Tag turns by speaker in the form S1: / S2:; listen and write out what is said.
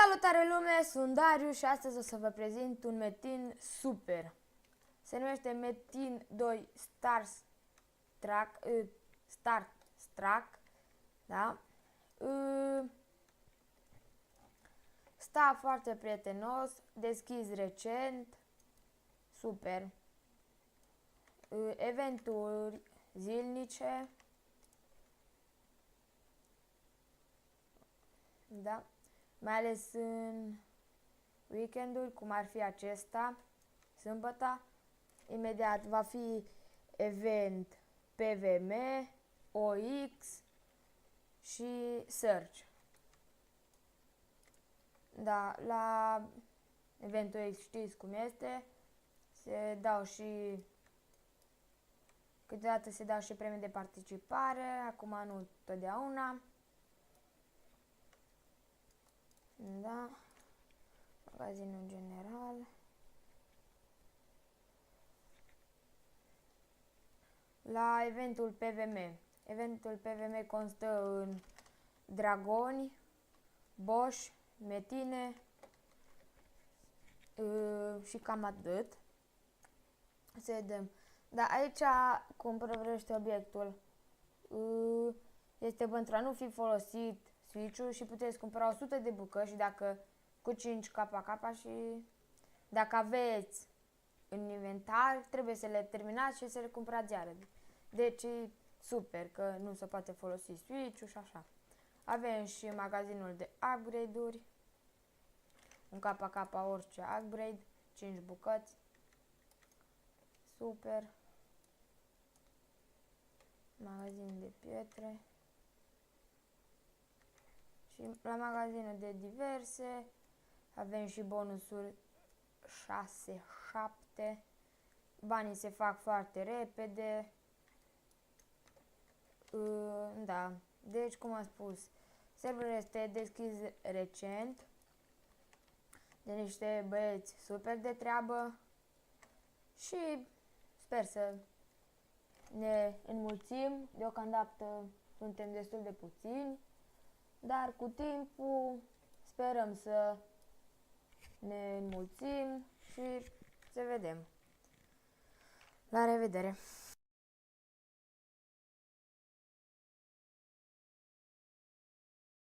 S1: Salutare lume, sunt Darius și astăzi o să vă prezint un metin super. Se numește Metin 2 Starstruck, da? Sta foarte prietenos, deschis recent, super. Eventuri zilnice, da? Mai ales în weekenduri, cum ar fi acesta, sâmbătă. Imediat va fi event PVM, OX și Search. Da, la eventul X știți cum este, se dau și câteodată se dau și premii de participare, acum nu totdeauna. Da, magazinul general. La eventul PVM. Eventul PVM constă în dragoni, boși, metine și cam atât. Să vedem. Dar aici, cum prevărește obiectul, este pentru a nu fi folosit switch-ul și puteți cumpăra 100 de bucăți și dacă cu 5 KK și dacă aveți în inventar, trebuie să le terminați și să le cumpărați iară. Deci e super că nu se poate folosi switch-ul și așa. Avem și magazinul de upgrade-uri. Un KK orice upgrade, 5 bucăți. Super. Magazin de pietre. Și la magazinul de diverse avem și bonusuri 6-7. Banii se fac foarte repede. Da, deci cum am spus, serverul este deschis recent de niște băieți super de treabă și sper să ne înmulțim. Deocamdată suntem destul de puțini, dar cu timpul sperăm să ne înmulțim și să vedem. La revedere!